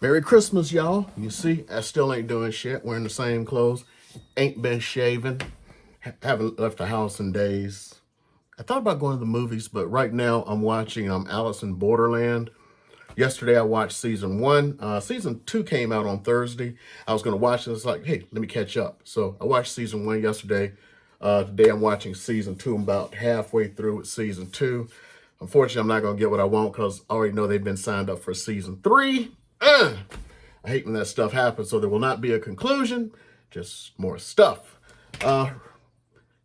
Merry Christmas, y'all. You see, I still ain't doing shit, wearing the same clothes. Ain't been shaving. Haven't left the house in days. I thought about going to the movies, but right now I'm watching Alice in Borderland. Yesterday I watched season one. Season two came out on Thursday. I was going to watch it. It's like, hey, let me catch up. So I watched season one yesterday. Today I'm watching season two. I'm about halfway through with season two. Unfortunately, I'm not going to get what I want because I already know they've been signed up for season three. I hate when that stuff happens, so there will not be a conclusion, just more stuff.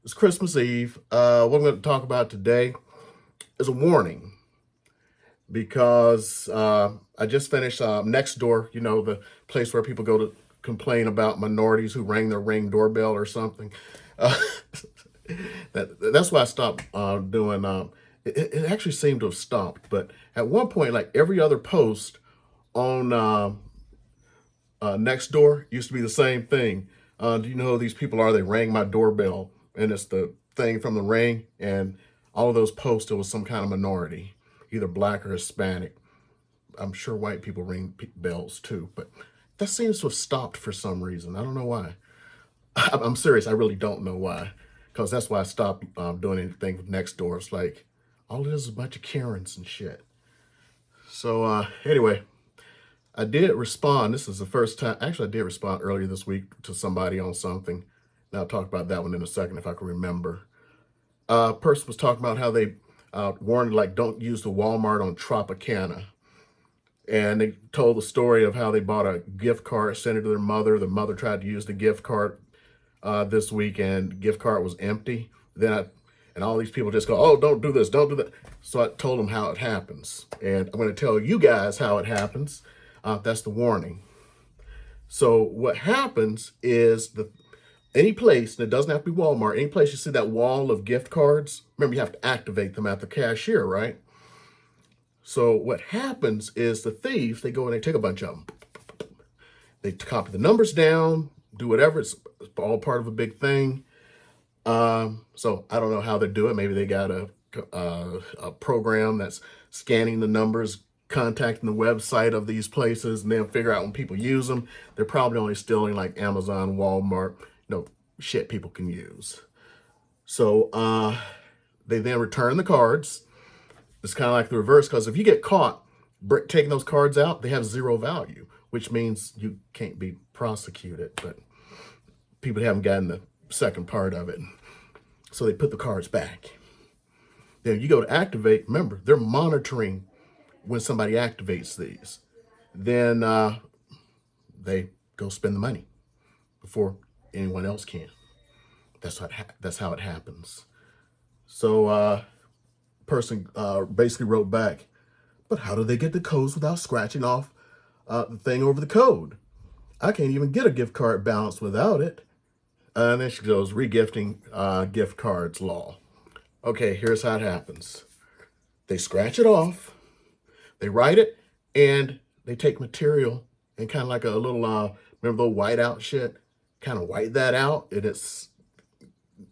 It's Christmas Eve. What I'm going to talk about today is a warning because I just finished Nextdoor, you know, the place where people go to complain about minorities who rang their Ring doorbell or something. Uh, that's why I stopped doing. It actually seemed to have stopped, but at one point, like every other post on Nextdoor used to be the same thing. Do you know who these people are? They rang my doorbell, and it's the thing from the Ring, and all of those posts, it was some kind of minority, either black or Hispanic. I'm sure white people ring bells too, but that seems to have stopped for some reason. I don't know why. I'm serious. I really don't know why, because that's why I stopped doing anything with Nextdoor. It's like all it is a bunch of Karens and shit. So anyway, I did respond. This is the first time. Actually, I did respond earlier this week to somebody on something. And I'll talk about that one in a second if I can remember. A person was talking about how they warned, like, don't use the Walmart on Tropicana. And they told the story of how they bought a gift card, sent it to their mother. The mother tried to use the gift card this week, and the gift card was empty. And all these people just go, oh, don't do this, don't do that. So I told them how it happens. And I'm going to tell you guys how it happens. That's the warning. So what happens is any place, and it doesn't have to be Walmart, any place you see that wall of gift cards, remember you have to activate them at the cashier, right? So what happens is the thieves, they go and they take a bunch of them. They copy the numbers down, do whatever. It's all part of a big thing. So I don't know how they do it. Maybe they got a program that's scanning the numbers, contacting the website of these places, and they'll figure out when people use them. They're probably only stealing like Amazon, Walmart, shit people can use. So they then return the cards. It's kind of like the reverse, because if you get caught taking those cards out, they have zero value, which means you can't be prosecuted. But people haven't gotten the second part of it. So they put the cards back. Then you go to activate. Remember, they're monitoring when somebody activates these. Then they go spend the money before anyone else can. That's how it happens. So person basically wrote back, but how do they get the codes without scratching off the thing over the code? I can't even get a gift card balance without it. And then she goes, regifting gift cards law. Okay, here's how it happens. They scratch it off, they write it, and they take material and kind of like a little, remember the whiteout shit? Kind of white that out, and it's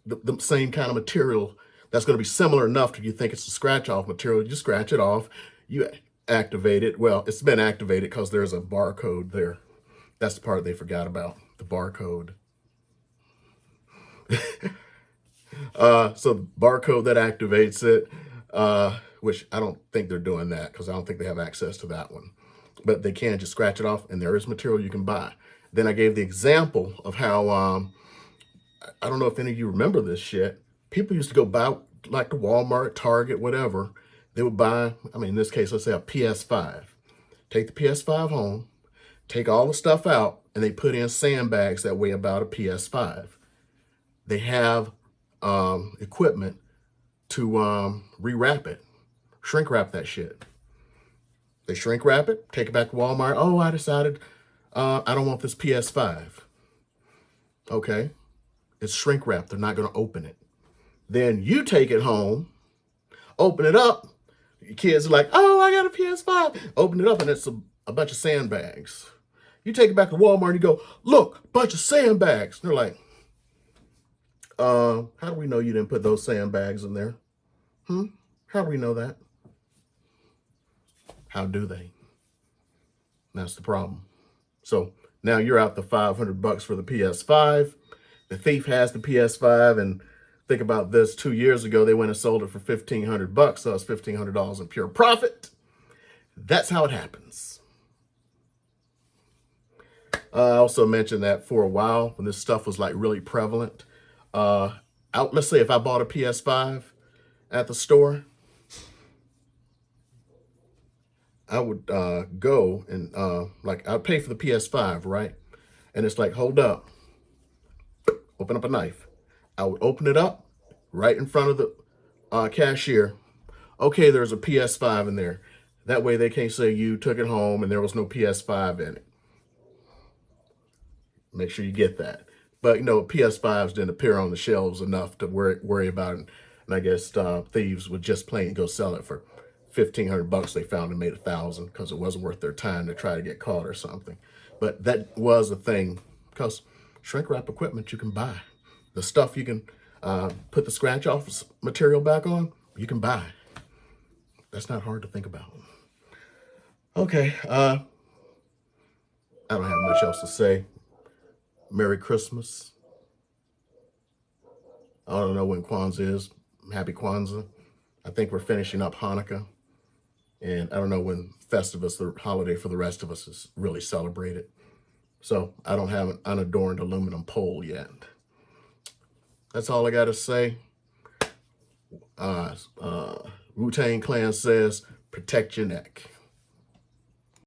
the same kind of material that's going to be similar enough to you think it's a scratch off material. You scratch it off, you activate it. Well, it's been activated because there's a barcode there. That's the part they forgot about, the barcode. So the barcode that activates it, which I don't think they're doing that because I don't think they have access to that one. But they can just scratch it off, and there is material you can buy. Then I gave the example of how, I don't know if any of you remember this shit. People used to go buy, like the Walmart, Target, whatever. They would buy, in this case, let's say a PS5. Take the PS5 home, take all the stuff out, and they put in sandbags that weigh about a PS5. They have equipment to rewrap it, shrink wrap that shit. They shrink wrap it, take it back to Walmart. Oh, I decided I don't want this PS5. Okay, it's shrink wrap. They're not going to open it. Then you take it home, open it up. Your kids are like, oh, I got a PS5. Open it up, and it's a bunch of sandbags. You take it back to Walmart, and you go, look, bunch of sandbags. And they're like, how do we know you didn't put those sandbags in there? How do we know that? How do they? That's the problem. So now you're out the $500 for the PS5. The thief has the PS5, and think about this: 2 years ago, they went and sold it for $1,500, so it's $1,500 in pure profit. That's how it happens. I also mentioned that for a while, when this stuff was like really prevalent, let's say if I bought a PS5 at the store, I would go and I'd pay for the PS5, right? And it's like, hold up, open up a knife. I would open it up right in front of the cashier. Okay, there's a PS5 in there. That way they can't say you took it home and there was no PS5 in it. Make sure you get that. But, PS5s didn't appear on the shelves enough to worry about it. And I guess thieves would just plain go sell it for $1,500. They found and made $1,000 because it wasn't worth their time to try to get caught or something. But that was a thing, because shrink wrap equipment you can buy. The stuff you can put the scratch off material back on, you can buy. That's not hard to think about. Okay, I don't have much else to say. Merry Christmas. I don't know when Kwanzaa is. Happy Kwanzaa. I think we're finishing up Hanukkah. And I don't know when Festivus, the holiday for the rest of us, is really celebrated. So I don't have an unadorned aluminum pole yet. That's all I got to say. Wu-Tang Clan says, protect your neck.